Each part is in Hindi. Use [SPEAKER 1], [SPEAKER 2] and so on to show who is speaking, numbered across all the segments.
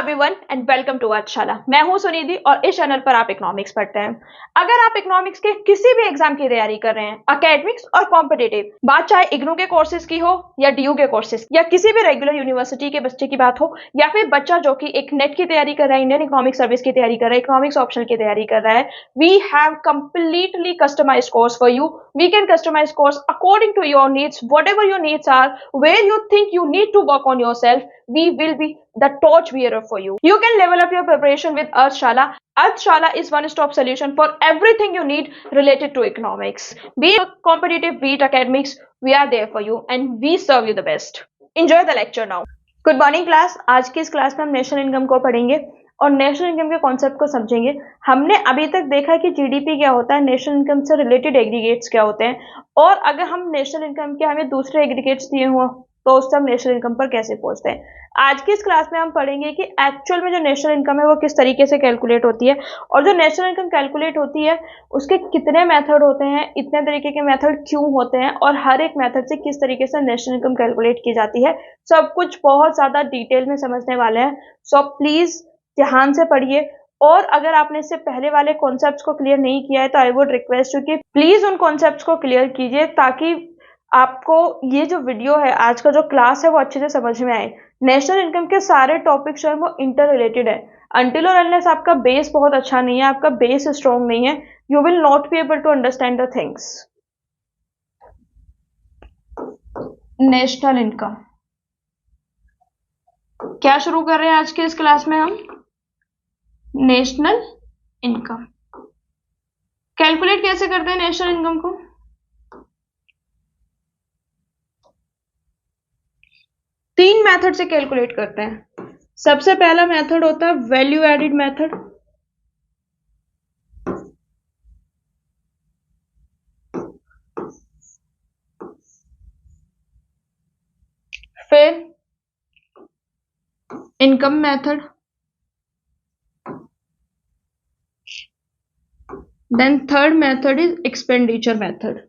[SPEAKER 1] एवरीवन एंड वेलकम टू पाठशाला। मैं हूं सुनिधि और इस चैनल पर आप इकोनॉमिक्स पढ़ते हैं। अगर आप इकोनॉमिक्स के किसी भी एग्जाम की तैयारी कर रहे हैं, एकेडमिक्स और कॉम्पिटिटिव, बात चाहे इग्नू के कोर्सेज की हो या डीयू के कोर्सेज या किसी भी रेगुलर यूनिवर्सिटी के बच्चे की बात हो, या फिर बच्चा जो कि एक नेट की तैयारी कर रहा है, इंडियन इकोनॉमिक सर्विस की तैयारी कर रहा है, इकोनॉमिक्स ऑप्शनल की तैयारी कर रहा है, we have completely customized course for you. We can customize course according to your needs, whatever your needs are, where you think you need to work on yourself, we will be the torch bearer for you. You can level up your preparation with Arthshala. Arthshala is one-stop solution for everything you need related to economics. Be it competitive, be it academics, we are there for you and we serve you the best. Enjoy the lecture now. Good morning class. आज की इस क्लास में हम नेशनल इनकम को पढ़ेंगे और नेशनल इनकम के कॉन्सेप्ट को समझेंगे। हमने अभी तक देखा कि जीडीपी क्या होता है, नेशनल इनकम से रिलेटेड एग्रीगेट्स क्या होते हैं, और अगर हम नेशनल इनकम के हमें दूसरे एग्रीगेट्स दिए हुए तो उससे हम नेशनल इनकम पर कैसे पहुंचते हैं। आज की इस क्लास में हम पढ़ेंगे कि एक्चुअल में जो नेशनल इनकम है वो किस तरीके से कैलकुलेट होती है, और जो नेशनल इनकम कैलकुलेट होती है उसके कितने मेथड होते हैं, इतने तरीके के मेथड क्यों होते हैं, और हर एक मेथड से किस तरीके से नेशनल इनकम कैलकुलेट की जाती है। सब कुछ बहुत ज्यादा डिटेल में समझने वाले हैं, सो प्लीज ध्यान से पढ़िए। और अगर आपने इससे पहले वाले कॉन्सेप्ट्स को क्लियर नहीं किया है तो आई वुड रिक्वेस्ट यू कि प्लीज उन कॉन्सेप्ट्स को क्लियर कीजिए, ताकि आपको ये जो वीडियो है, आज का जो क्लास है, वो अच्छे से समझ में आए। नेशनल इनकम के सारे टॉपिक्स जो है वो इंटर रिलेटेड है। अनटिल और अनलेस आपका बेस बहुत अच्छा नहीं है, आपका बेस स्ट्रॉन्ग नहीं है, you will not be able to understand the things. National income क्या शुरू कर रहे हैं आज के इस क्लास में हम? नेशनल इनकम कैलकुलेट कैसे करते हैं नेशनल इनकम को? तीन मेथड से कैलकुलेट करते हैं। सबसे पहला मेथड होता है वैल्यू एडिड मेथड, फिर income method, then third method is expenditure method.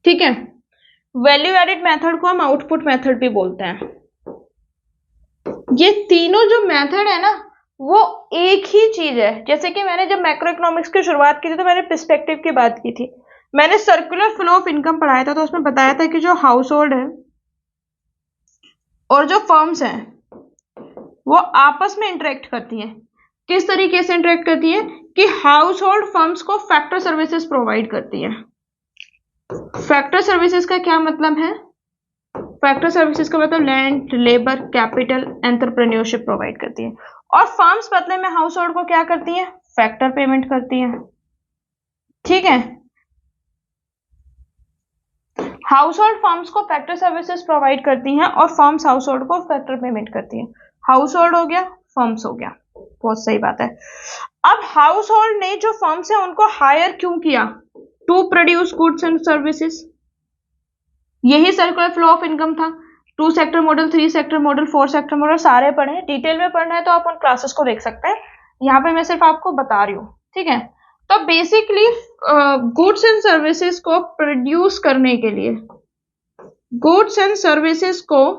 [SPEAKER 1] ठीक है, वैल्यू एडिड मेथड को हम आउटपुट मेथड भी बोलते हैं। ये तीनों जो मेथड है ना वो एक ही चीज है। जैसे कि मैंने जब मैक्रो इकोनॉमिक्स की शुरुआत की थी तो मैंने पर्सपेक्टिव की बात की थी, मैंने सर्कुलर फ्लो ऑफ इनकम पढ़ाया था, तो उसमें बताया था कि जो हाउस होल्ड है और जो फर्म्स हैं वो आपस में इंटरेक्ट करती हैं। किस तरीके से इंटरेक्ट करती है कि हाउस होल्ड फर्म्स को फैक्टर सर्विसेज प्रोवाइड करती है। फैक्टर सर्विसेज का क्या मतलब है? फैक्टर सर्विसेज का मतलब land, labour, capital, entrepreneurship provide करती है। और फर्म्स बदले में हाउस होल्ड को क्या करती है? फैक्टर पेमेंट करती है। ठीक है, हाउस होल्ड फर्म्स को फैक्टर सर्विसेज प्रोवाइड करती हैं और फर्म्स हाउस होल्ड को फैक्टर पेमेंट करती हैं। हाउस होल्ड हो गया, फर्म्स हो गया, बहुत सही बात है। अब हाउस होल्ड ने जो फर्म्स है उनको हायर क्यों किया? To produce goods and services. यही सर्कुलर फ्लो ऑफ इनकम था। 2 sector model, 3 sector model, 4 sector model सारे पढ़े। डिटेल में पढ़ना है तो आप उन क्लासेस को देख सकते हैं, यहाँ पे मैं सिर्फ आपको बता रही हूँ। ठीक है, तो बेसिकली गुड्स एंड सर्विसेज को प्रोड्यूस करने के लिए, गुड्स एंड सर्विसेज को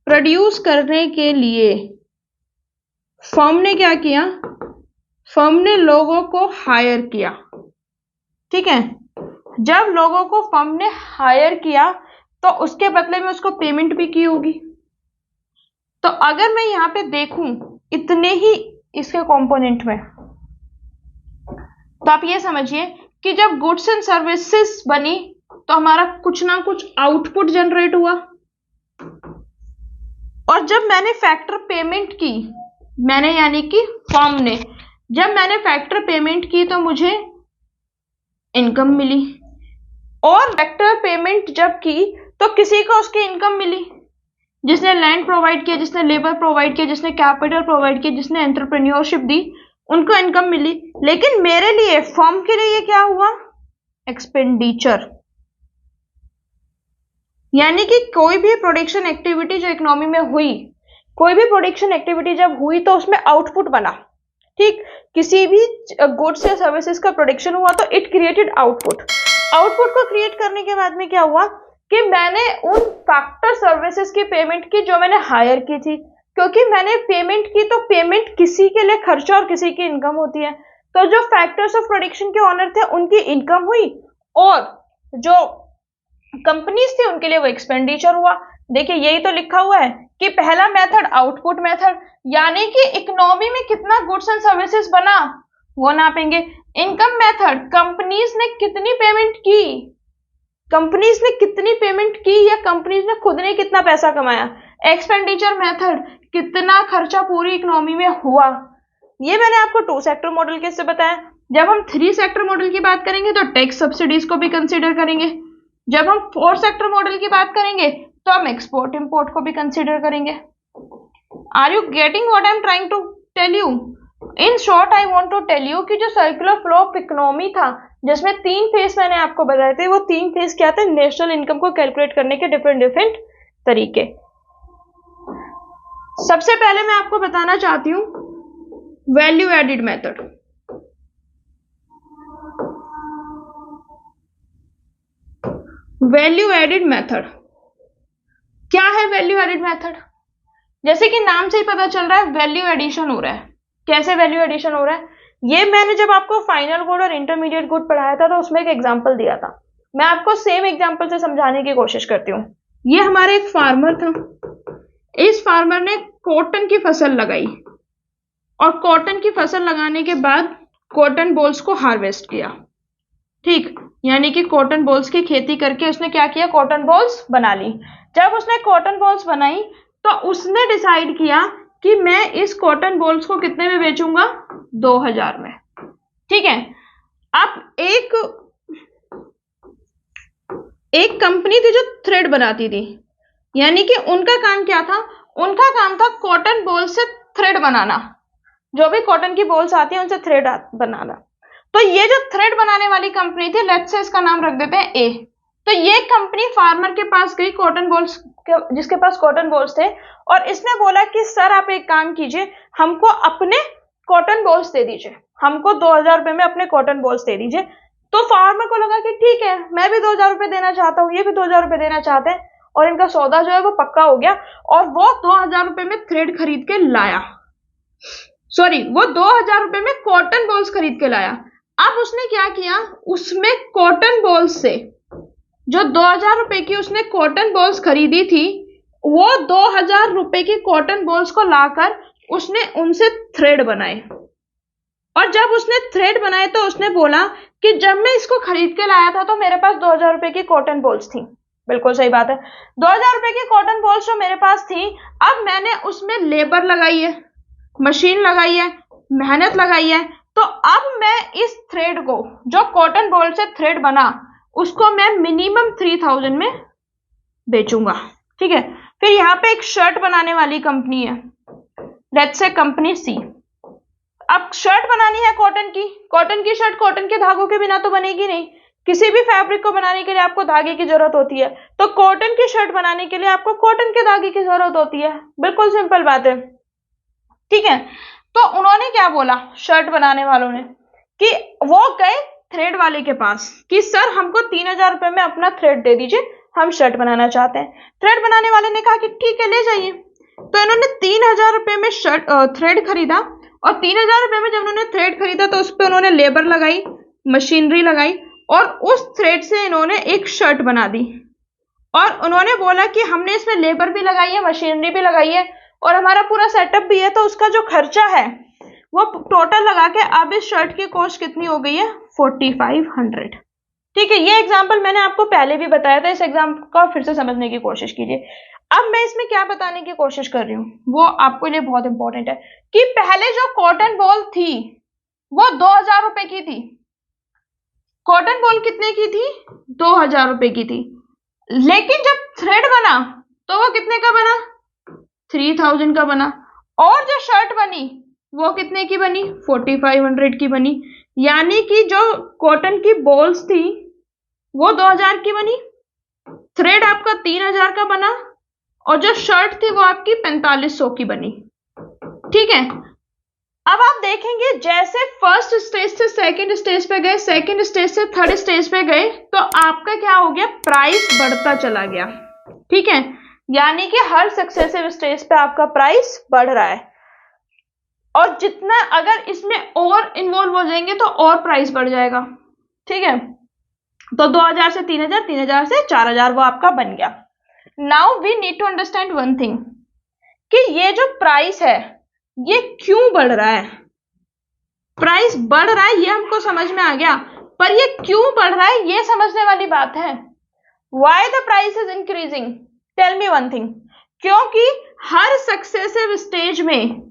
[SPEAKER 1] प्रोड्यूस करने के लिए फर्म ने क्या किया? फर्म ने लोगों को हायर किया। ठीक है, जब लोगों को फर्म ने हायर किया तो उसके बदले में उसको पेमेंट भी की होगी। तो अगर मैं यहाँ पे देखूं इतने ही इसके कंपोनेंट में, तो आप ये समझिए कि जब गुड्स एंड सर्विसेज बनी तो हमारा कुछ ना कुछ आउटपुट जनरेट हुआ, और जब मैंने फैक्टर पेमेंट की, मैंने यानी कि फर्म ने, जब मैंने फैक्टर पेमेंट की तो मुझे इनकम मिली, और फैक्टर पेमेंट जब की तो किसी को उसकी इनकम मिली, जिसने लैंड प्रोवाइड किया, जिसने लेबर प्रोवाइड किया, जिसने कैपिटल प्रोवाइड किया, जिसने एंटरप्रेन्योरशिप दी, उनको इनकम मिली। लेकिन मेरे लिए, फर्म के लिए क्या हुआ? एक्सपेंडिचर। यानी कि कोई भी प्रोडक्शन एक्टिविटी जो इकोनॉमी में हुई, कोई भी प्रोडक्शन एक्टिविटी जब हुई तो उसमें आउटपुट बना, ठीक, किसी भी गुड्स या सर्विसेज का प्रोडक्शन हुआ तो इट क्रिएटेड आउटपुट। आउटपुट को क्रिएट करने के बाद में क्या हुआ कि मैंने उन फैक्टर सर्विसेज की पेमेंट की जो मैंने हायर की थी, क्योंकि मैंने पेमेंट की तो पेमेंट किसी के लिए खर्चा और किसी की इनकम होती है। तो जो फैक्टर्स ऑफ प्रोडक्शन के ऑनर थे उनकी इनकम हुई और जो कंपनीज थी उनके लिए वो एक्सपेंडिचर हुआ। देखिए यही तो लिखा हुआ है कि पहला मेथड आउटपुट मेथड, यानी कि इकोनॉमी में कितना गुड्स एंड सर्विसेज बना वो नापेंगे। इनकम मेथड, कंपनीज ने कितनी पेमेंट की, कंपनीज ने कितनी पेमेंट की या कंपनीज ने खुद ने कितना पैसा कमाया। एक्सपेंडिचर मेथड, कितना खर्चा पूरी इकोनॉमी में हुआ। ये मैंने आपको 2 सेक्टर मॉडल के से बताया। जब हम 3 सेक्टर मॉडल की बात करेंगे तो टैक्स सब्सिडीज को भी कंसीडर करेंगे। जब हम 4 सेक्टर मॉडल की बात करेंगे तो हम एक्सपोर्ट इंपोर्ट को भी कंसीडर करेंगे। Are you getting what I am trying to tell you? In short I want to tell you कि जो सर्कुलर फ्लो ऑफ इकोनॉमी था जिसमें 3 फेज मैंने आपको बताए थे, वो 3 फेज क्या थे? नेशनल इनकम को कैलकुलेट करने के डिफरेंट तरीके। सबसे पहले मैं आपको बताना चाहती हूं value added method. Value added method क्या है? वैल्यू एडिड मेथड जैसे कि नाम से ही पता चल रहा है वैल्यू एडिशन हो रहा है। कैसे वैल्यू एडिशन हो रहा है? ये मैंने जब आपको फाइनल गुड और इंटरमीडिएट गुड पढ़ाया था तो उसमें एक एग्जांपल दिया था। मैं आपको सेम एग्जांपल से समझाने की कोशिश करती हूँ। ये हमारा एक फार्मर था, इस फार्मर ने कॉटन की फसल लगाई और कॉटन की फसल लगाने के बाद कॉटन बॉल्स को हार्वेस्ट किया। ठीक, यानी कि कॉटन बॉल्स की खेती करके उसने क्या किया? कॉटन बॉल्स बना ली। जब उसने कॉटन बॉल्स बनाई तो उसने डिसाइड किया कि मैं इस कॉटन बॉल्स को कितने में बेचूंगा? 2000 में। ठीक है, अब एक कंपनी थी जो थ्रेड बनाती थी, यानी कि उनका काम क्या था? उनका काम था कॉटन बॉल से थ्रेड बनाना। जो भी कॉटन की बॉल्स आती है उनसे थ्रेड बनाना। तो ये जो थ्रेड बनाने वाली कंपनी थी, लेट्स से इसका नाम रख देते हैं ए। तो ये कंपनी फार्मर के पास गई, कॉटन बॉल्स जिसके पास कॉटन बॉल्स थे, और इसने बोला कि सर आप एक काम कीजिए, हमको अपने कॉटन बॉल्स दे दीजिए, हमको 2000 रुपए में अपने कॉटन बॉल्स दे दीजिए। तो फार्मर को लगा कि ठीक है, मैं भी 2000 रुपए देना चाहता हूँ, ये भी 2000 रुपए देना चाहते हैं, और इनका सौदा जो है वो पक्का हो गया। और वो 2000 रुपए में थ्रेड खरीद के लाया, सॉरी वो 2000 रुपए में कॉटन बॉल्स खरीद के लाया। अब उसने क्या किया? उसमें कॉटन बॉल्स से जो 2000 रुपए की उसने कॉटन बॉल्स खरीदी थी, वो 2000 रुपए की कॉटन बॉल्स को लाकर उसने उनसे थ्रेड बनाए। और जब उसने थ्रेड बनाए तो उसने बोला कि जब मैं इसको खरीद के लाया था तो मेरे पास 2000 रुपए की कॉटन बॉल्स थी। बिल्कुल सही बात है, 2000 रुपए की कॉटन बॉल्स जो मेरे पास थी, अब मैंने उसमें लेबर लगाई है, मशीन लगाई है, मेहनत लगाई है, तो अब मैं इस थ्रेड को जो कॉटन बॉल से थ्रेड बना उसको मैं मिनिमम 3000 में बेचूंगा। ठीक है, फिर यहाँ पे एक शर्ट बनाने वाली कंपनी है, लेट्स से कंपनी सी। अब शर्ट बनानी है कॉटन की शर्ट कॉटन के धागों के बिना तो बनेगी नहीं। किसी भी फैब्रिक को बनाने के लिए आपको धागे की जरूरत होती है, तो कॉटन की शर्ट बनाने के लिए आपको कॉटन के धागे की जरूरत होती है। बिल्कुल सिंपल बात है। ठीक है, तो उन्होंने क्या बोला शर्ट बनाने वालों ने कि वो गए थ्रेड वाले के पास कि सर हमको 3000 रुपए में अपना थ्रेड दे दीजिए, हम शर्ट बनाना चाहते हैं। थ्रेड बनाने वाले ने कहा कि ठीक है ले जाइए। तो इन्होंने 3000 रुपए में थ्रेड खरीदा, और 3000 रुपए में जब उन्होंने थ्रेड खरीदा तो उस पर उन्होंने लेबर लगाई, मशीनरी लगाई, और उस थ्रेड से इन्होंने एक शर्ट बना दी। और उन्होंने बोला कि हमने इसमें लेबर भी लगाई है, मशीनरी भी लगाई है, और हमारा पूरा सेटअप भी है, तो उसका जो खर्चा है वो टोटल लगा के अब इस शर्ट की कॉस्ट कितनी हो गई है? 4500। ठीक है, ये एग्जांपल मैंने आपको पहले भी बताया था, इस एग्जांपल को फिर से समझने की कोशिश कीजिए। अब मैं इसमें क्या बताने की कोशिश कर रही हूँ वो आपके लिए बहुत इंपॉर्टेंट है कि पहले जो कॉटन बॉल थी वो 2000 रुपए की थी। कॉटन बॉल कितने की थी? 2000 रुपए की थी। लेकिन जब थ्रेड बना तो वो कितने का बना? 3000 का बना। और जो शर्ट बनी वो कितने की बनी? 4500 की बनी। यानी कि जो कॉटन की बॉल्स थी वो 2000 की बनी, थ्रेड आपका 3000 का बना, और जो शर्ट थी वो आपकी 4500 की बनी। ठीक है, अब आप देखेंगे जैसे फर्स्ट स्टेज से सेकंड स्टेज पे गए, सेकंड स्टेज से थर्ड स्टेज पे गए, तो आपका क्या हो गया, प्राइस बढ़ता चला गया। ठीक है, यानी कि हर सक्सेसिव स्टेज पे आपका प्राइस बढ़ रहा है, और जितना अगर इसमें और इन्वॉल्व हो जाएंगे तो और प्राइस बढ़ जाएगा। ठीक है, तो 2000 से 3000, 3000 से 4000 वो आपका बन गया। Now we need to understand one thing कि ये जो प्राइस है ये क्यों बढ़ रहा है। प्राइस बढ़ रहा है ये हमको समझ में आ गया, पर ये क्यों बढ़ रहा है ये समझने वाली बात है। Why the price is increasing, tell me one thing. क्योंकि हर सक्सेसिव स्टेज में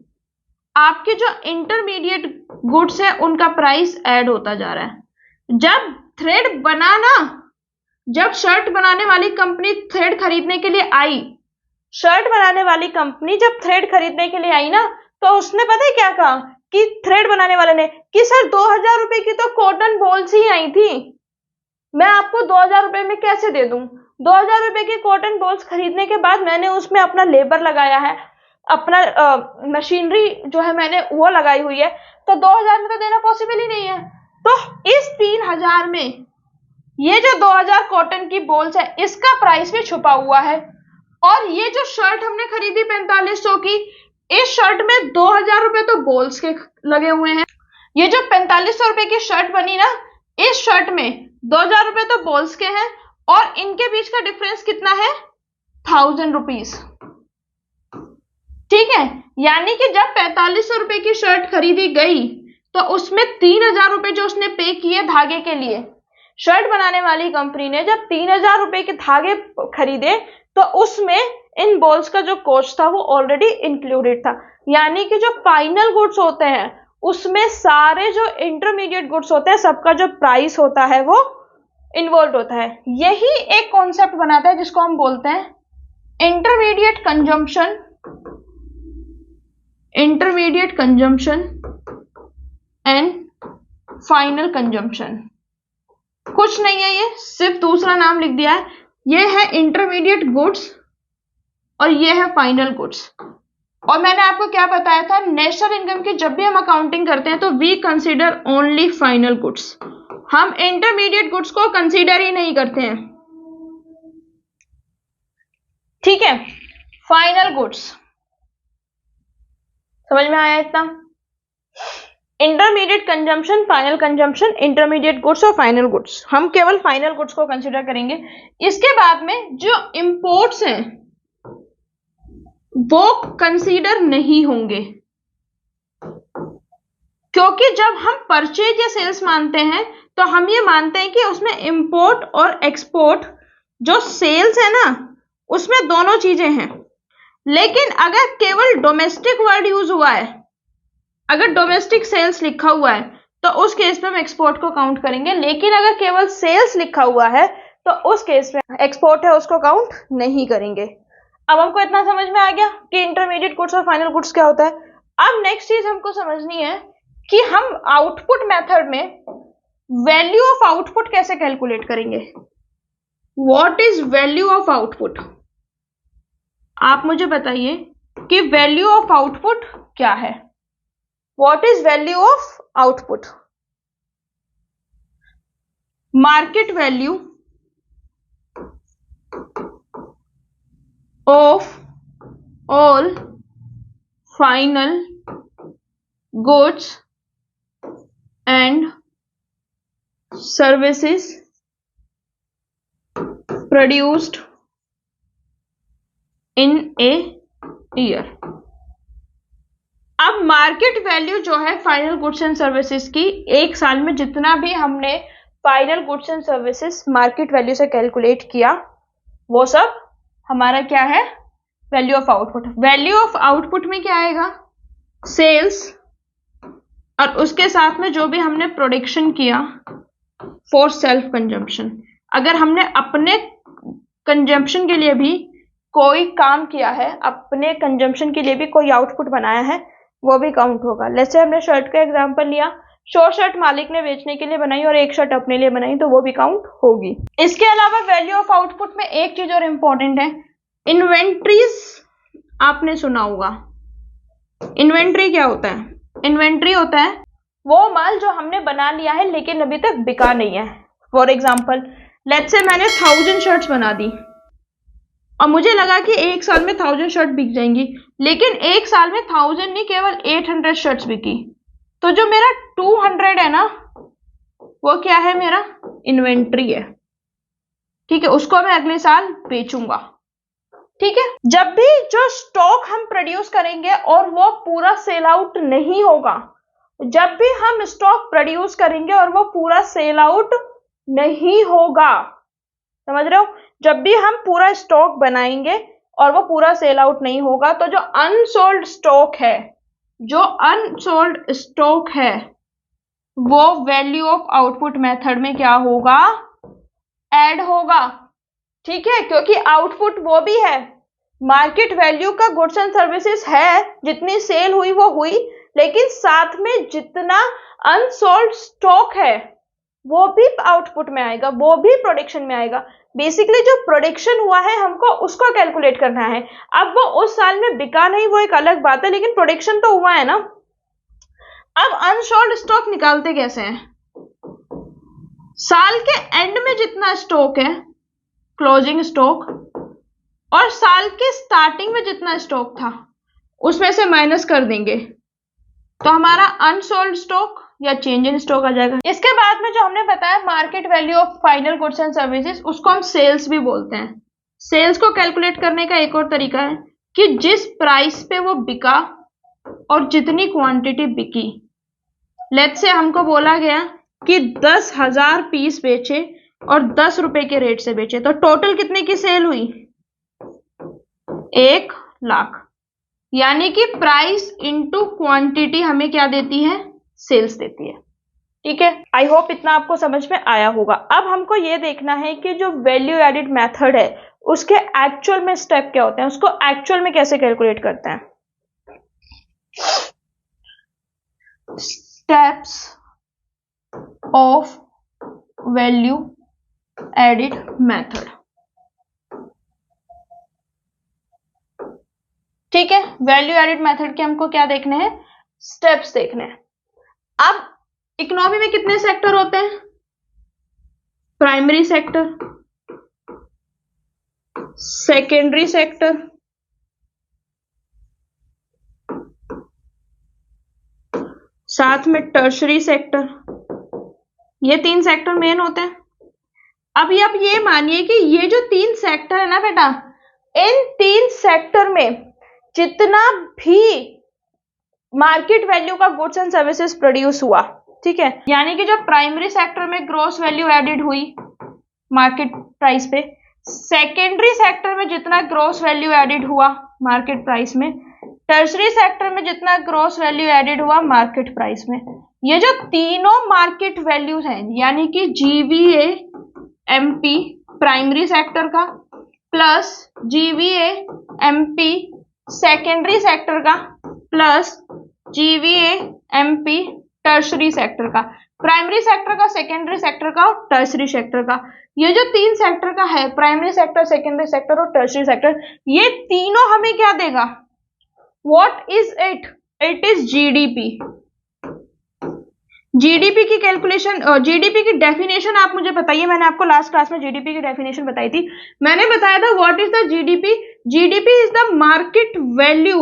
[SPEAKER 1] आपके जो इंटरमीडिएट गुड्स है उनका प्राइस ऐड होता जा रहा है। जब थ्रेड बनाना, जब शर्ट बनाने वाली कंपनी थ्रेड खरीदने के लिए आई, शर्ट बनाने वाली कंपनी जब थ्रेड खरीदने के लिए आई ना, तो उसने पता है क्या कहा कि थ्रेड बनाने वाले ने कि सर 2000 रुपए की तो कॉटन बॉल्स ही आई थी, मैं आपको 2000 रुपए में कैसे दे दूं। 2000 रुपए की कॉटन बॉल्स खरीदने के बाद मैंने उसमें अपना लेबर लगाया है, अपना मशीनरी जो है मैंने वो लगाई हुई है, तो 2000 में तो देना पॉसिबल ही नहीं है। तो इस 3000 में ये जो 2000 कॉटन की बॉल्स है इसका प्राइस भी छुपा हुआ है। और ये जो शर्ट हमने खरीदी 4500 की, इस शर्ट में 2000 रुपए तो बॉल्स के लगे हुए हैं। ये जो 4500 रुपए की शर्ट बनी ना, इस शर्ट में 2000 रुपए तो बॉल्स के हैं, और इनके बीच का डिफरेंस कितना है, 1000 रुपीज। ठीक है, यानी कि जब 4500 रुपए की शर्ट खरीदी गई तो उसमें 3000 रुपए जो उसने पे किए धागे के लिए, शर्ट बनाने वाली कंपनी ने जब 3000 रुपए के धागे खरीदे तो उसमें इन बॉल्स का जो कॉस्ट था वो ऑलरेडी इंक्लूडेड था। यानी कि जो फाइनल गुड्स होते हैं उसमें सारे जो इंटरमीडिएट गुड्स होते हैं सबका जो प्राइस होता है वो इन्वॉल्व होता है। यही एक कॉन्सेप्ट बनाता है जिसको हम बोलते हैं intermediate consumption, intermediate consumption and final consumption. कुछ नहीं है, ये सिर्फ दूसरा नाम लिख दिया है। ये है इंटरमीडिएट गुड्स और ये है फाइनल गुड्स। और मैंने आपको क्या बताया था, नेशनल इनकम की जब भी हम अकाउंटिंग करते हैं तो we consider only final goods, हम इंटरमीडिएट गुड्स को कंसीडर ही नहीं करते हैं। ठीक है, फाइनल गुड्स समझ में आया इतना। Intermediate consumption, final consumption, intermediate goods और फाइनल गुड्स, हम केवल फाइनल गुड्स को कंसीडर करेंगे। इसके बाद में जो इंपोर्ट्स हैं वो कंसीडर नहीं होंगे, क्योंकि जब हम परचेज या सेल्स मानते हैं तो हम ये मानते हैं कि उसमें इंपोर्ट और एक्सपोर्ट जो सेल्स है ना उसमें दोनों चीजें हैं। लेकिन अगर केवल डोमेस्टिक वर्ड यूज हुआ है, अगर डोमेस्टिक सेल्स लिखा हुआ है तो उस केस में हम एक्सपोर्ट को काउंट करेंगे, लेकिन अगर केवल सेल्स लिखा हुआ है तो उस केस में एक्सपोर्ट है उसको काउंट नहीं करेंगे। अब हमको इतना समझ में आ गया कि इंटरमीडिएट गुड्स और फाइनल गुड्स क्या होता है। अब नेक्स्ट चीज हमको समझनी है कि हम आउटपुट मेथड में वैल्यू ऑफ आउटपुट कैसे कैलकुलेट करेंगे। What is value of output, आप मुझे बताइए कि वैल्यू ऑफ आउटपुट क्या है। What is value of output? Market value of all final goods and services produced in a year. अब मार्केट वैल्यू जो है फाइनल गुड्स एंड सर्विसेज की, एक साल में जितना भी हमने final goods and services market value से कैलकुलेट किया वो सब हमारा क्या है, value of output. Value of output में क्या आएगा, सेल्स और उसके साथ में जो भी हमने प्रोडक्शन किया फॉर सेल्फ कंजम्पशन। अगर हमने अपने कंजम्पशन के लिए भी कोई काम किया है, अपने कंजम्पशन के लिए भी कोई आउटपुट बनाया है, वो भी काउंट होगा। जैसे हमने शर्ट का एग्जांपल लिया, 100 शर्ट मालिक ने बेचने के लिए बनाई और 1 शर्ट अपने लिए बनाई, तो वो भी काउंट होगी। इसके अलावा वैल्यू ऑफ आउटपुट में एक चीज और इंपॉर्टेंट है, इन्वेंट्रीज। आपने सुना होगा इन्वेंट्री क्या होता है। इन्वेंट्री होता है वो माल जो हमने बना लिया है लेकिन अभी तक बिका नहीं है। फॉर एग्जाम्पल लेट्स से मैंने 1000 शर्ट्स बना दी और मुझे लगा कि एक साल में 1000 शर्ट बिक जाएंगी, लेकिन एक साल में 1000 नहीं केवल 800 शर्ट्स बिकी। तो जो मेरा 200 है ना वो क्या है, मेरा इन्वेंट्री है। ठीक है, उसको मैं अगले साल बेचूंगा। ठीक है, जब भी जो स्टॉक हम प्रोड्यूस करेंगे और वो पूरा सेल आउट नहीं होगा, जब भी हम स्टॉक प्रोड्यूस करेंगे और वो पूरा सेल आउट नहीं होगा, समझ रहे हो, जब भी हम पूरा स्टॉक बनाएंगे और वो पूरा सेल आउट नहीं होगा तो जो अनसोल्ड स्टॉक है, जो अनसोल्ड स्टॉक है वो वैल्यू ऑफ आउटपुट मेथड में क्या होगा, ऐड होगा। ठीक है, क्योंकि आउटपुट वो भी है, मार्केट वैल्यू का गुड्स एंड सर्विसेज है, जितनी सेल हुई वो हुई, लेकिन साथ में जितना अनसोल्ड स्टॉक है वो भी आउटपुट में आएगा, वो भी प्रोडक्शन में आएगा। बेसिकली जो प्रोडक्शन हुआ है हमको उसको कैलकुलेट करना है। अब वो उस साल में बिका नहीं वो एक अलग बात है, लेकिन प्रोडक्शन तो हुआ है ना। अब अनसोल्ड स्टॉक निकालते कैसे हैं, साल के एंड में जितना स्टॉक है क्लोजिंग स्टॉक और साल के स्टार्टिंग में जितना स्टॉक था उसमें से माइनस कर देंगे तो हमारा अनसोल्ड स्टॉक या चेंज इन स्टॉक आ जाएगा। इसके बाद में जो हमने बताया market value of final goods and services, उसको हम सेल्स भी बोलते हैं। सेल्स को कैलकुलेट करने का एक और तरीका है कि जिस प्राइस पे वो बिका और जितनी क्वांटिटी बिकी, लेट्स से हमको बोला गया कि 10,000 पीस बेचे और 10 रुपए के रेट से बेचे, तो टोटल कितने की सेल हुई, 1 लाख। यानी कि प्राइस इनटू क्वांटिटी हमें क्या देती है, सेल्स देती है। ठीक है, आई होप इतना आपको समझ में आया होगा। अब हमको ये देखना है कि जो वैल्यू एडिड मेथड है उसके एक्चुअल में स्टेप क्या होते हैं, उसको एक्चुअल में कैसे कैलकुलेट करते हैं। Steps of value added method. ठीक है, वैल्यू एडिड मेथड के हमको क्या देखने हैं, स्टेप्स देखने हैं। अब इकोनॉमी में कितने सेक्टर होते हैं, प्राइमरी सेक्टर, सेकेंडरी सेक्टर, साथ में टर्शरी सेक्टर, ये 3 सेक्टर मेन होते हैं। अब ये मानिए कि ये जो 3 सेक्टर है ना बेटा, इन 3 सेक्टर में जितना भी मार्केट वैल्यू का गुड्स एंड सर्विसेज प्रोड्यूस हुआ, ठीक है, यानी कि जो प्राइमरी सेक्टर में ग्रॉस वैल्यू एडेड हुई मार्केट प्राइस पे, सेकेंडरी सेक्टर में जितना ग्रॉस वैल्यू एडेड हुआ मार्केट प्राइस में, टर्शरी सेक्टर में जितना ग्रॉस वैल्यू एडेड हुआ मार्केट प्राइस में, ये जो तीनों मार्केट वैल्यूज हैं, यानी कि जीवीए एमपी प्राइमरी सेक्टर का plus GVA MP secondary sector का plus GVA MP tertiary sector का, प्राइमरी सेक्टर का, सेकेंडरी सेक्टर का और टर्शरी सेक्टर का, ये जो 3 सेक्टर का है, प्राइमरी सेक्टर, सेकेंडरी सेक्टर और टर्शरी सेक्टर, ये तीनों हमें क्या देगा, what is it, it is GDP. GDP की कैलकुलेशन, जीडीपी की डेफिनेशन आप मुझे बताइए, मैंने आपको लास्ट क्लास में जीडीपी की डेफिनेशन बताई थी। मैंने बताया था what is the GDP, GDP is the market value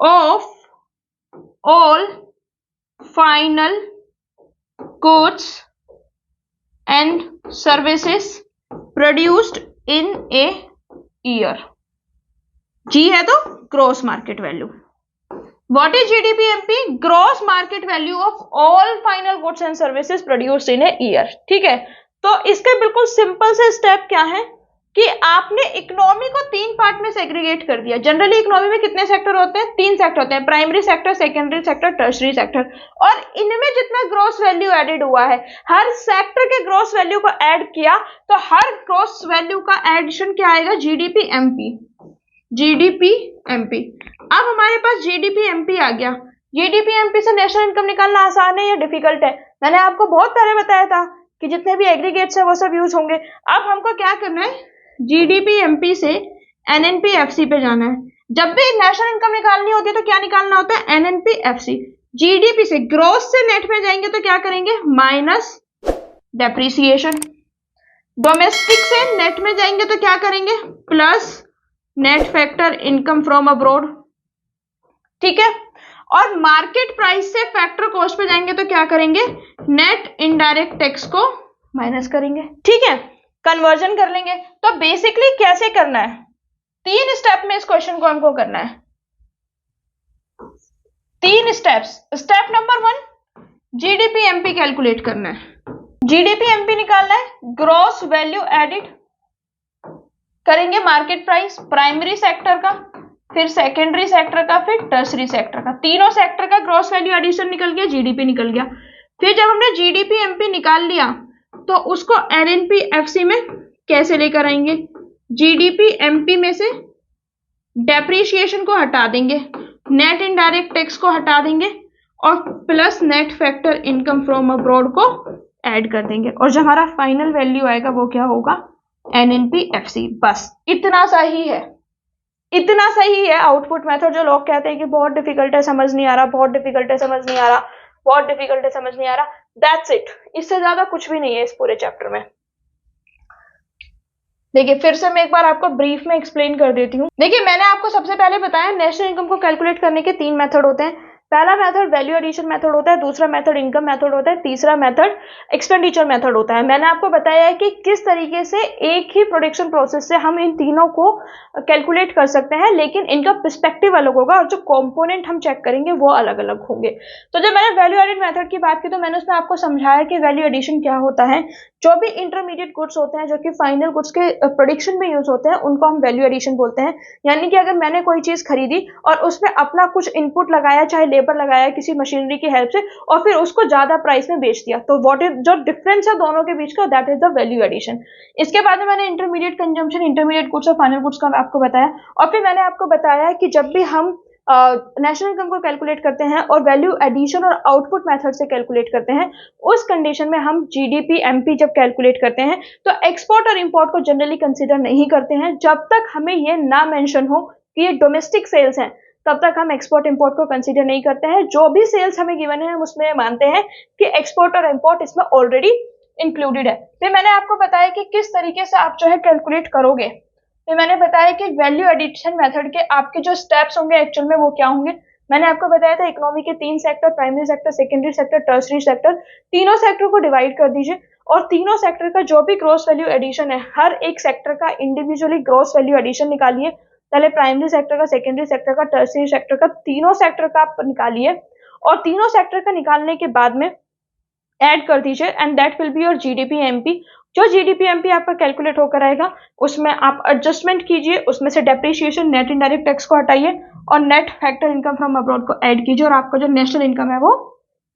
[SPEAKER 1] of all final goods and services produced in a year. जी है तो gross market value. What is GDP MP? Gross market value of all final goods and services produced in a year. ठीक है, तो इसके बिल्कुल सिंपल से स्टेप क्या है कि आपने इकोनॉमी को 3 पार्ट में सेग्रीगेट कर दिया। जनरली इकोनॉमी में कितने सेक्टर होते हैं, 3 सेक्टर होते हैं, primary sector, secondary sector, tertiary sector, और इनमें जितना ग्रॉस वैल्यू एडेड हुआ है, हर सेक्टर के ग्रॉस वैल्यू को ऐड किया तो हर ग्रॉस वैल्यू का एडिशन क्या आएगा, जीडीपी एमपी, जीडीपी एमपी। अब हमारे पास जीडीपी एमपी आ गया। जीडीपी एमपी से नेशनल इनकम निकालना आसान है या डिफिकल्ट है, मैंने आपको बहुत पहले बताया था कि जितने भी एग्रीगेट्स है वो सब यूज होंगे। अब हमको क्या करना है, जीडीपी एमपी से एनएनपी एफसी पे जाना है। जब भी नेशनल इनकम निकालनी होती है तो क्या निकालना होता है, एनएनपीएफसी। जीडीपी से ग्रॉस से नेट में जाएंगे तो क्या करेंगे, माइनस डेप्रिसिएशन। डोमेस्टिक से नेट में जाएंगे तो क्या करेंगे, plus net factor income from abroad. ठीक है, और मार्केट प्राइस से फैक्टर कॉस्ट पे जाएंगे तो क्या करेंगे, नेट इनडायरेक्ट टैक्स को माइनस करेंगे। ठीक है, कन्वर्जन कर लेंगे। तो बेसिकली कैसे करना है, 3 स्टेप में इस क्वेश्चन को हमको करना है, 3 steps. Step number 1, GDP MP calculate करना है। जीडीपी एमपी निकालना है, ग्रॉस वैल्यू एडिड करेंगे मार्केट प्राइस प्राइमरी सेक्टर का, फिर सेकेंडरी सेक्टर का, फिर टर्सरी सेक्टर का। तीनों सेक्टर का ग्रॉस वैल्यू एडिशन निकल गया, जीडीपी निकल गया। फिर जब हमने जीडीपी एमपी निकाल लिया तो उसको एनएनपीएफसी में कैसे लेकर आएंगे, जीडीपी एमपी में से डेप्रिसिएशन को हटा देंगे, नेट इनडायरेक्ट टैक्स को हटा देंगे और plus net factor income from abroad को ऐड कर देंगे, और जो हमारा फाइनल वैल्यू आएगा वो क्या होगा, एनएनपीएफसी। बस इतना सही है, इतना सही है आउटपुट मेथड। जो लोग कहते हैं कि बहुत डिफिकल्ट है, समझ नहीं आ रहा, बहुत डिफिकल्ट है, समझ नहीं आ रहा, बहुत डिफिकल्ट है, समझ नहीं आ रहा, दैट्स इट। इससे ज्यादा कुछ भी नहीं है इस पूरे चैप्टर में। देखिए फिर से मैं एक बार आपको ब्रीफ में एक्सप्लेन कर देती हूँ। देखिए मैंने आपको सबसे पहले बताया नेशनल इनकम को कैलकुलेट करने के 3 मेथड होते हैं। पहला मेथड वैल्यू एडिशन मेथड होता है, दूसरा मेथड इनकम मेथड होता है, तीसरा मेथड एक्सपेंडिचर मेथड होता है। मैंने आपको बताया है कि किस तरीके से एक ही प्रोडक्शन प्रोसेस से हम इन तीनों को कैलकुलेट कर सकते हैं, लेकिन इनका पर्सपेक्टिव अलग होगा और जो कंपोनेंट हम चेक करेंगे वो अलग अलग होंगे। तो जब मैंने वैल्यू एडिड मेथड की बात की तो मैंने उसमें आपको समझाया कि वैल्यू एडिशन क्या होता है। जो भी इंटरमीडिएट गुड्स होते हैं जो कि फाइनल गुड्स के प्रोडक्शन में यूज होते हैं उनको हम वैल्यू एडिशन बोलते हैं। यानी कि अगर मैंने कोई चीज खरीदी और उसमें अपना कुछ इनपुट लगाया, चाहे लेबर लगाया किसी मशीनरी की हेल्प से, और फिर उसको ज्यादा प्राइस में बेच दिया, तो व्हाट इज जो डिफरेंस है दोनों के बीच का, that is the value addition. इसके बाद में मैंने इंटरमीडिएट कंजम्पशन, इंटरमीडिएट गुड्स और फाइनल गुड्स का आपको बताया, और फिर मैंने आपको बताया कि जब भी हम नेशनल इनकम को कैलकुलेट करते हैं और वैल्यू एडिशन और आउटपुट मेथड से कैलकुलेट करते हैं, उस कंडीशन में हम जीडीपी एमपी जब कैलकुलेट करते हैं तो एक्सपोर्ट और इंपोर्ट को जनरली कंसीडर नहीं करते हैं। जब तक हमें ये ना मेंशन हो कि ये डोमेस्टिक सेल्स हैं तब तक हम एक्सपोर्ट इंपोर्ट को कंसीडर नहीं करते हैं। जो भी सेल्स हमें गिवन है हम उसमें मानते हैं कि एक्सपोर्ट और इंपोर्ट इसमें ऑलरेडी इंक्लूडेड है। फिर मैंने आपको बताया कि किस तरीके से आप जो है कैलकुलेट करोगे। फिर मैंने बताया कि वैल्यू एडिशन मेथड के आपके जो स्टेप्स होंगे एक्चुअल में वो क्या होंगे। मैंने आपको बताया था इकोनॉमी के 3 sector, primary sector, secondary sector, tertiary sector, तीनों सेक्टर को डिवाइड कर दीजिए और तीनों सेक्टर का जो भी ग्रॉस वैल्यू एडिशन है हर एक सेक्टर का इंडिविजुअली ग्रॉस वैल्यू एडिशन निकालिए। पहले प्राइमरी सेक्टर का, सेकेंडरी सेक्टर का, टर्सरी सेक्टर का, तीनों सेक्टर का आप निकालिए और तीनों सेक्टर का निकालने के बाद में ऐड कर दीजिए and that will be your GDP MP. जो जीडीपी एमपी आपका कैलकुलेट होकर आएगा उसमें आप एडजस्टमेंट कीजिए, उसमें से डेप्रिसिएशन, नेट इनडायरेक्ट टैक्स को हटाइए और net factor income from abroad को ऐड कीजिए और आपका जो नेशनल इनकम है वो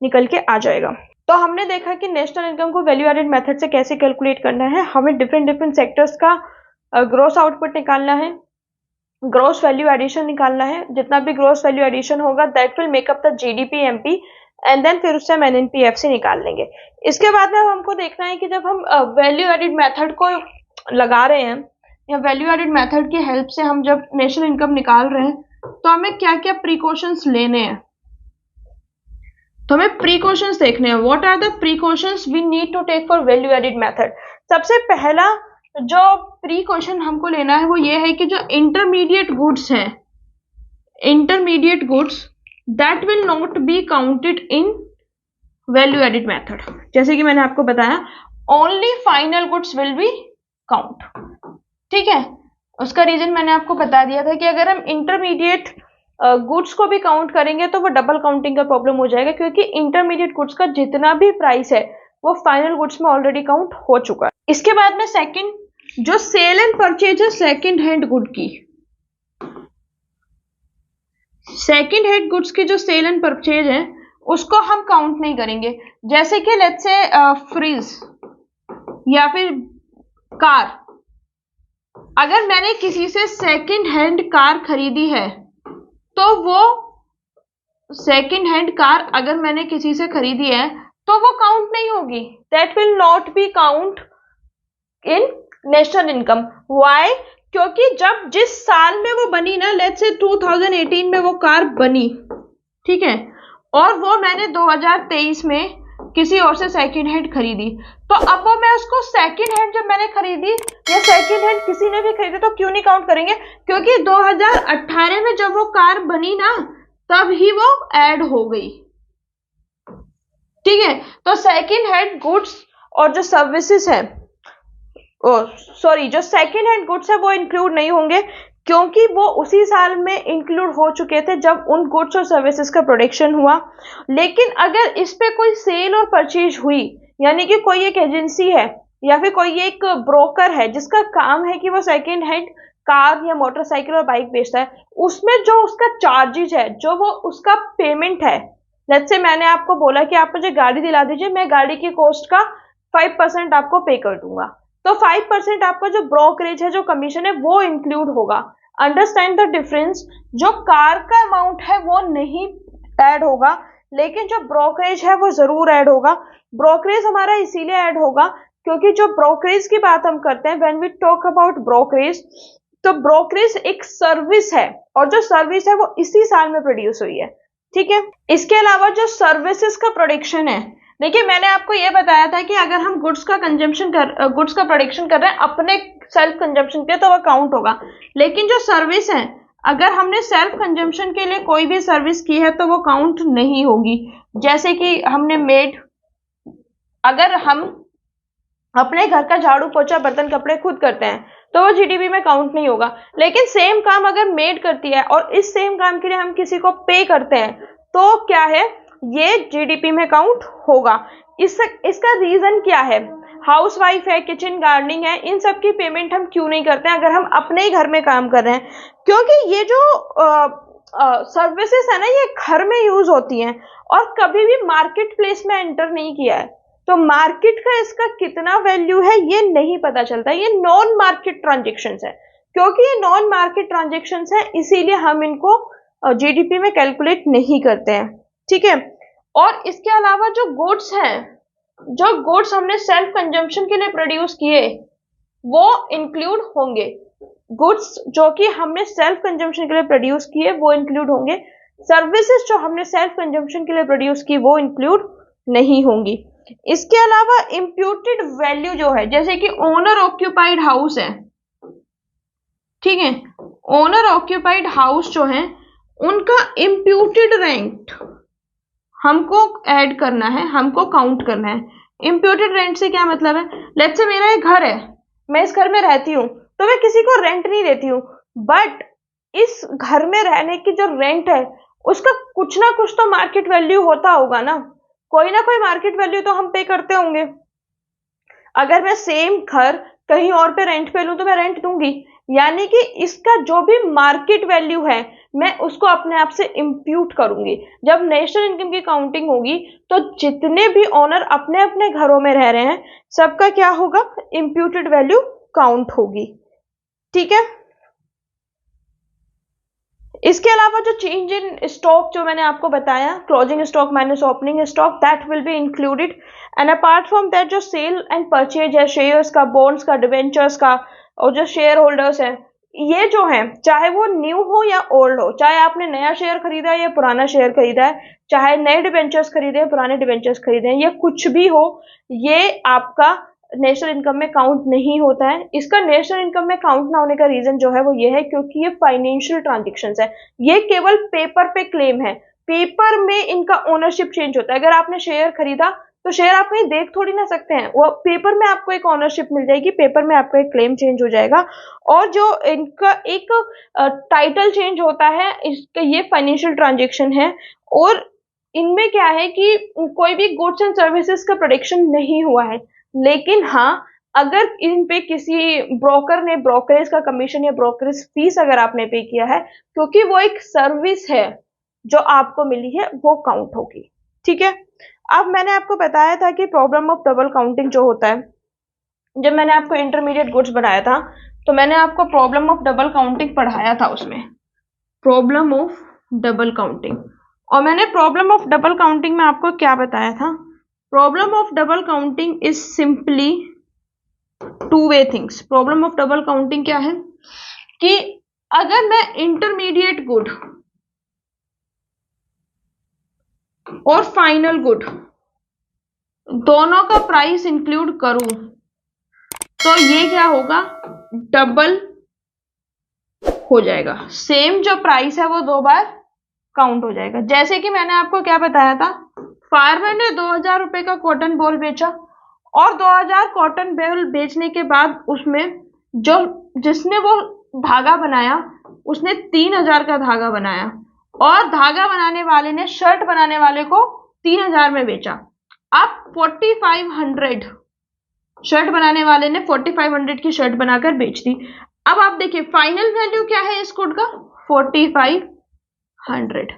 [SPEAKER 1] निकल के आ जाएगा। तो हमने देखा कि नेशनल इनकम को वैल्यू एडेड मेथड से कैसे कैलकुलेट करना है। हमें डिफरेंट सेक्टर्स का ग्रॉस आउटपुट निकालना है, ग्रॉस वैल्यू एडिशन निकालना है। जितना भी ग्रॉस वैल्यू एडिशन होगा that will make up the GDP MP and then फिर उससे हम एनएनपीएफसी निकाल लेंगे। इसके बाद में हमको देखना है कि जब हम वैल्यू एडिड मेथड को लगा रहे हैं या वैल्यू एडिड मेथड की हेल्प से हम जब नेशनल इनकम निकाल रहे हैं तो हमें क्या क्या प्रिकॉशंस लेने हैं। तो हमें प्रिकॉशंस देखने हैं। What are the precautions we need to take for value added method. सबसे पहला जो प्रिकॉशन हमको लेना है वो ये है कि जो इंटरमीडिएट गुड्स हैं, intermediate goods that will not be counted in value added method। जैसे कि मैंने आपको बताया only final goods will be count। ठीक है, उसका रीजन मैंने आपको बता दिया था कि अगर हम इंटरमीडिएट गुड्स को भी काउंट करेंगे तो वो डबल काउंटिंग का प्रॉब्लम हो जाएगा, क्योंकि इंटरमीडिएट गुड्स का जितना भी प्राइस है वो फाइनल गुड्स में ऑलरेडी काउंट हो चुका है। इसके बाद में सेकंड, जो सेल एंड परचेज है सेकंड हैंड गुड की, सेकेंड हैंड गुड्स की जो सेल एंड परचेज है उसको हम काउंट नहीं करेंगे। जैसे कि लेट्स से फ्रिज या फिर कार, अगर मैंने किसी से सेकेंड हैंड कार खरीदी है तो वो सेकेंड हैंड कार अगर मैंने किसी से खरीदी है तो वो काउंट नहीं होगी। That will not B count in national income. Why? क्योंकि जब जिस साल में वो बनी ना, लेट्स से 2018 में वो कार बनी, ठीक है, और वो मैंने 2023 में किसी और से सेकंड हैंड खरीदी, तो अब वो मैं उसको सेकंड हैंड जब मैंने खरीदी या सेकंड हैंड किसी ने भी खरीदी तो क्यों नहीं काउंट करेंगे? क्योंकि 2018 में जब वो कार बनी ना तब ही वो ऐड हो गई, ठीक है। तो सेकंड हैंड गुड्स और जो सर्विसेज है, जो सेकंड हैंड गुड्स है वो इंक्लूड नहीं होंगे, क्योंकि वो उसी साल में इंक्लूड हो चुके थे जब उन गुड्स और सर्विसेज का प्रोडक्शन हुआ। लेकिन अगर इस पे कोई सेल और परचेज हुई, यानी कि कोई एक एजेंसी है या फिर कोई एक ब्रोकर है जिसका काम है कि वो सेकंड हैंड कार या मोटरसाइकिल और बाइक बेचता है, उसमें जो उसका चार्जेज है, जो वो उसका पेमेंट है, लेट्स से मैंने आपको बोला कि आप मुझे गाड़ी दिला दीजिए, मैं गाड़ी की कॉस्ट का 5% आपको पे कर दूंगा, तो 5% आपका जो ब्रोकरेज है, जो कमीशन है, वो इंक्लूड होगा। Understand the difference. जो कार का अमाउंट है वो नहीं ऐड होगा, लेकिन जो ब्रोकरेज है वो जरूर ऐड होगा। ब्रोकरेज हमारा इसीलिए ऐड होगा क्योंकि जो ब्रोकरेज की बात हम करते हैं, when we talk about brokerage, तो ब्रोकरेज एक सर्विस है और जो सर्विस है वो इसी साल में प्रोड्यूस हुई है, ठीक है। इसके अलावा जो सर्विसेज का प्रोडक्शन है, देखिए मैंने आपको ये बताया था कि अगर हम गुड्स का प्रोडक्शन कर रहे हैं अपने सेल्फ कंजम्पशन के लिए तो वह काउंट होगा, लेकिन जो सर्विस है अगर हमने सेल्फ कंजम्पशन के लिए कोई भी सर्विस की है तो वो काउंट नहीं होगी। जैसे कि हमने मेड, अगर हम अपने घर का झाड़ू पोछा बर्तन कपड़े खुद करते हैं तो वो जीडीपी में काउंट नहीं होगा, लेकिन सेम काम अगर मेड करती है और इस सेम काम के लिए हम किसी को पे करते हैं तो क्या है, ये जीडीपी में काउंट होगा। इसका रीजन क्या है? हाउस वाइफ है, किचन गार्डनिंग है, इन सब की पेमेंट हम क्यों नहीं करते हैं अगर हम अपने ही घर में काम कर रहे हैं? क्योंकि ये जो सर्विसेज है ना, ये घर में यूज होती हैं और कभी भी मार्केट प्लेस में एंटर नहीं किया है, तो मार्केट का इसका कितना वैल्यू है ये नहीं पता चलता। ये नॉन मार्केट ट्रांजेक्शंस है, क्योंकि ये नॉन मार्केट ट्रांजेक्शन्स है इसीलिए हम इनको जीडीपी में कैलकुलेट नहीं करते हैं, ठीक है। और इसके अलावा जो गुड्स हैं, जो गुड्स हमने सेल्फ कंजम्पशन के लिए प्रोड्यूस किए वो इंक्लूड होंगे। गुड्स जो कि हमने सेल्फ कंजम्पशन के लिए प्रोड्यूस किए वो इंक्लूड होंगे। सर्विसेज जो हमने सेल्फ कंजम्पशन के लिए प्रोड्यूस की वो इंक्लूड नहीं होंगी। इसके अलावा इंप्यूटेड वैल्यू जो है, जैसे कि ओनर ऑक्यूपाइड हाउस है, ठीक है, ओनर ऑक्यूपाइड हाउस जो है उनका इंप्यूटेड रेंट हमको ऐड करना है, हमको काउंट करना है। इंप्यूटेड रेंट से क्या मतलब है? लेट्स से मेरा एक घर है, मैं इस घर में रहती हूँ तो मैं किसी को रेंट नहीं देती हूँ, बट इस घर में रहने की जो रेंट है उसका कुछ ना कुछ तो मार्केट वैल्यू होता होगा ना, कोई ना कोई मार्केट वैल्यू तो हम पे करते होंगे। अगर मैं सेम घर कहीं और पे रेंट पे लूं तो मैं रेंट दूंगी, यानी कि इसका जो भी मार्केट वैल्यू है मैं उसको अपने आप से इंप्यूट करूंगी। जब नेशनल इनकम की काउंटिंग होगी तो जितने भी ओनर अपने अपने घरों में रह रहे हैं सबका क्या होगा, इंप्यूटेड वैल्यू काउंट होगी, ठीक है। इसके अलावा जो चेंज इन स्टॉक जो मैंने आपको बताया, closing stock minus opening stock, that will be included. And apart from that जो सेल एंड परचेज है, शेयर्स का, बॉन्ड्स का, डिवेंचर्स का, और जो शेयर होल्डर्स हैं, ये जो है चाहे वो न्यू हो या ओल्ड हो, चाहे आपने नया शेयर खरीदा है या पुराना शेयर खरीदा है, चाहे नए डिवेंचर्स खरीदे हैं पुराने डिवेंचर्स खरीदे हैं, ये कुछ भी हो, ये आपका नेशनल इनकम में काउंट नहीं होता है। इसका नेशनल इनकम में काउंट ना होने का रीजन जो है वो ये है क्योंकि ये फाइनेंशियल ट्रांजेक्शन्स है, ये केवल पेपर पे क्लेम है, पेपर में इनका ओनरशिप चेंज होता है। अगर आपने शेयर खरीदा तो शेयर आप कहीं देख थोड़ी ना सकते हैं, वो पेपर में आपको एक ओनरशिप मिल जाएगी, पेपर में आपका एक क्लेम चेंज हो जाएगा, और जो इनका एक टाइटल चेंज होता है, इसका ये फाइनेंशियल ट्रांजेक्शन है। और इनमें क्या है कि कोई भी गुड्स एंड सर्विसेज का प्रोडक्शन नहीं हुआ है, लेकिन हाँ अगर इन पे किसी ब्रोकर ने ब्रोकरेज का कमीशन या ब्रोकरेज फीस अगर आपने पे किया है, क्योंकि वो एक सर्विस है जो आपको मिली है, वो काउंट होगी, ठीक है। अब मैंने आपको बताया था कि प्रॉब्लम ऑफ डबल काउंटिंग जो होता है, जब मैंने आपको इंटरमीडिएट गुड्स बनाया था तो मैंने आपको प्रॉब्लम ऑफ डबल काउंटिंग पढ़ाया था, उसमें प्रॉब्लम ऑफ डबल काउंटिंग। और मैंने प्रॉब्लम ऑफ डबल काउंटिंग में आपको क्या बताया था? Problem of double counting is simply two way things. Problem of double counting क्या है? कि अगर मैं इंटरमीडिएट गुड और फाइनल गुड दोनों का प्राइस इंक्लूड करूं तो ये क्या होगा, डबल हो जाएगा। सेम जो प्राइस है वो 2 बार काउंट हो जाएगा। जैसे कि मैंने आपको क्या बताया था, फार्मर ने 2000 रुपए का कॉटन बॉल बेचा और 2000 कॉटन बॉल बेचने के बाद उसमें जो जिसने वो धागा बनाया उसने 3000 का धागा बनाया और धागा बनाने वाले ने शर्ट बनाने वाले को 3000 में बेचा। अब 4500 शर्ट बनाने वाले ने 4500 की शर्ट बनाकर बेच दी। अब आप देखिए फाइनल वैल्यू क्या है इस गुड का, 4500।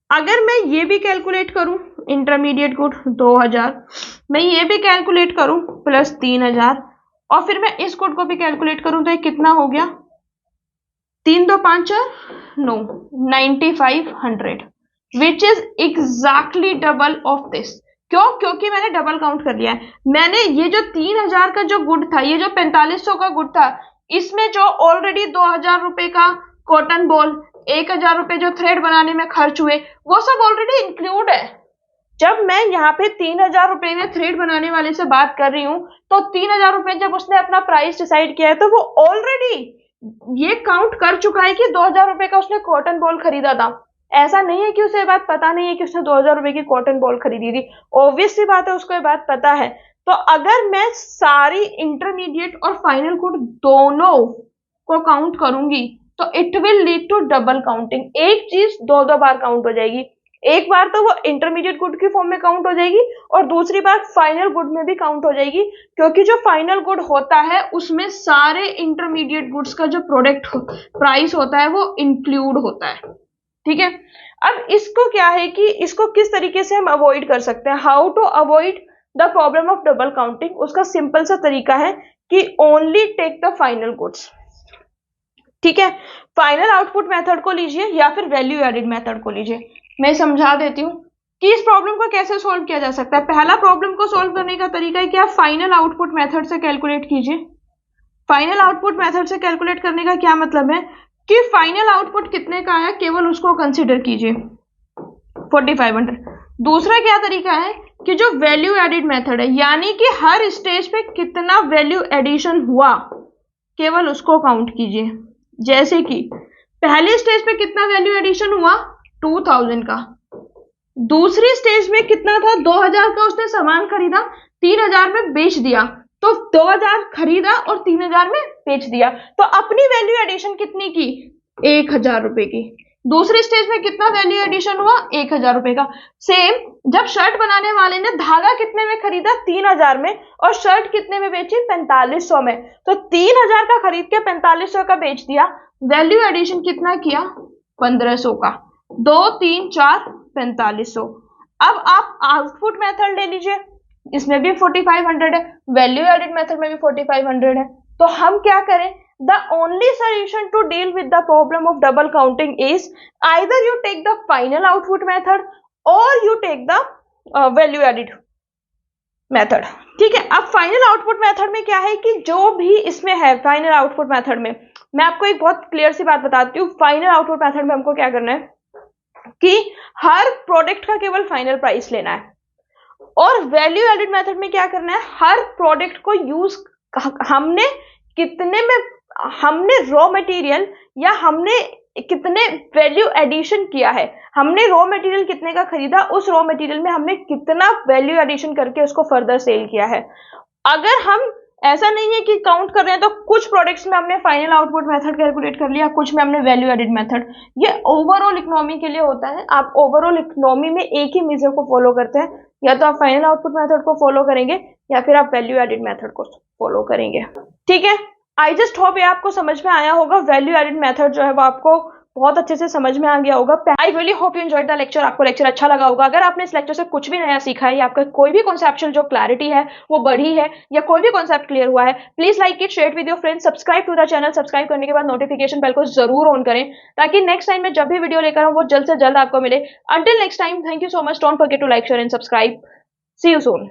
[SPEAKER 1] अगर मैं ये भी कैलकुलेट करूं इंटरमीडिएट गुड 2000, मैं ये भी कैलकुलेट करूं प्लस 3000 और फिर मैं इस गुड को भी कैलकुलेट करूं तो ये कितना हो गया, 3 2 5 9 9500 which is exactly double of this. क्यों? क्योंकि मैंने डबल काउंट कर लिया है। मैंने ये जो 3000 का जो गुड था, ये जो 4500 का गुड था, इसमें जो ऑलरेडी 2000 रुपए का कॉटन बॉल, 1000 रुपए जो थ्रेड बनाने में खर्च हुए, वो सब ऑलरेडी इंक्लूड है। जब मैं यहाँ पे 3000 रुपए में थ्रेड बनाने वाले से बात कर रही हूँ तो 3000 रुपए जब उसने अपना प्राइस डिसाइड किया है तो वो ऑलरेडी ये काउंट कर चुका है कि 2000 रुपए का उसने कॉटन बॉल खरीदा था। ऐसा नहीं है कि उसे ये बात पता नहीं है कि उसने 2000 रुपए की कॉटन बॉल खरीदी थी, ऑब्वियस सी बात है उसको ये बात पता है। तो अगर मैं सारी इंटरमीडिएट और फाइनल गुड दोनों को काउंट करूंगी तो it will lead to double counting. एक चीज 2 बार काउंट हो जाएगी, एक बार तो वो इंटरमीडिएट गुड की फॉर्म में काउंट हो जाएगी और दूसरी बार फाइनल गुड में भी काउंट हो जाएगी, क्योंकि जो फाइनल गुड होता है उसमें सारे इंटरमीडिएट गुड्स का जो प्रोडक्ट प्राइस होता है वो इंक्लूड होता है। ठीक है, अब इसको क्या है कि इसको किस तरीके से हम अवॉइड कर सकते हैं, how to avoid the problem of double counting. उसका सिंपल सा तरीका है कि only take the final goods. ठीक है, फाइनल आउटपुट मेथड को लीजिए या फिर वैल्यू एडिड मेथड को लीजिए। मैं समझा देती हूँ कि इस प्रॉब्लम को कैसे सोल्व किया जा सकता है। पहला प्रॉब्लम को सोल्व करने का तरीका है कि आप फाइनल आउटपुट मेथड से कैलकुलेट कीजिए। फाइनल आउटपुट मेथड से कैलकुलेट करने का क्या मतलब है कि फाइनल आउटपुट कितने का आया केवल उसको कंसिडर कीजिए, 4500। दूसरा क्या तरीका है कि जो वैल्यू एडिड मेथड है, यानी कि हर स्टेज पे कितना वैल्यू एडिशन हुआ केवल उसको काउंट कीजिए। जैसे कि पहले स्टेज पे कितना वैल्यू एडिशन हुआ, 2000 का। दूसरी स्टेज में कितना था, 2000 का उसने सामान खरीदा, 3000 में बेच दिया, तो 2000 खरीदा और 3000 में बेच दिया, तो अपनी वैल्यू एडिशन कितनी की, 1000 रुपए की। दूसरी स्टेज में कितना वैल्यू एडिशन हुआ, 1000 रुपए का। सेम जब शर्ट बनाने वाले ने धागा कितने में खरीदा, 3000 में, और शर्ट कितने में बेची, 4500 में, तो 3000 का खरीद के 4500 का बेच दिया, वैल्यू एडिशन कितना किया, 1500 का। 2 3 4 4500। अब आप आउटपुट मेथड ले लीजिए, इसमें भी 4500 है, वैल्यू एडिड मेथड में भी 4500 है। तो हम क्या करें, the only solution to deal with the problem of double counting is either you take the final output method or you take the value added method। ठीक है, अब फाइनल आउटपुट मेथड में क्या है कि जो भी इसमें है फाइनल आउटपुट मेथड में, मैं आपको एक बहुत क्लियर सी बात बताती हूँ। फाइनल आउटपुट मेथड में हमको क्या करना है कि हर प्रोडक्ट का केवल फाइनल प्राइस लेना है, और वैल्यू एडिड मेथड में क्या करना है, हर प्रोडक्ट को यूज हमने कितने में, हमने रॉ मटेरियल या हमने कितने वैल्यू एडिशन किया है, हमने रॉ मटेरियल कितने का खरीदा, उस रॉ मटेरियल में हमने कितना वैल्यू एडिशन करके उसको फर्दर सेल किया है। अगर हम ऐसा नहीं है कि काउंट कर रहे हैं तो कुछ प्रोडक्ट्स में हमने फाइनल आउटपुट मेथड कैलकुलेट कर लिया, कुछ में हमने वैल्यू एडिड मेथड। ये ओवरऑल इकोनॉमी के लिए होता है। आप ओवरऑल इकोनॉमी में एक ही मेजर को फॉलो करते हैं, या तो आप फाइनल आउटपुट मेथड को फॉलो करेंगे या फिर आप वैल्यू एडिड मेथड को फॉलो करेंगे। ठीक है, आई जस्ट होप ये आपको समझ में आया होगा। वैल्यू एडिड मेथड जो है वो आपको बहुत अच्छे से समझ में आ गया होगा। I really hope you enjoyed the lecture. आपको लेक्चर अच्छा लगा होगा। अगर आपने इस लेक्चर से कुछ भी नया सीखा है या आपका कोई भी कॉन्सेप्चुअल जो क्लैरिटी है वो बढ़ी है या कोई भी कॉन्सेप्ट क्लियर हुआ है, please like it, share with your friends, subscribe to the channel. Subscribe करने के बाद नोटिफिकेशन बेल को जरूर ऑन करें ताकि नेक्स्ट टाइम में जब भी वीडियो लेकर आऊं वो जल्द से जल्द आपको मिले। Until next time, thank you so much. Don't forget to like, share and subscribe. See you soon.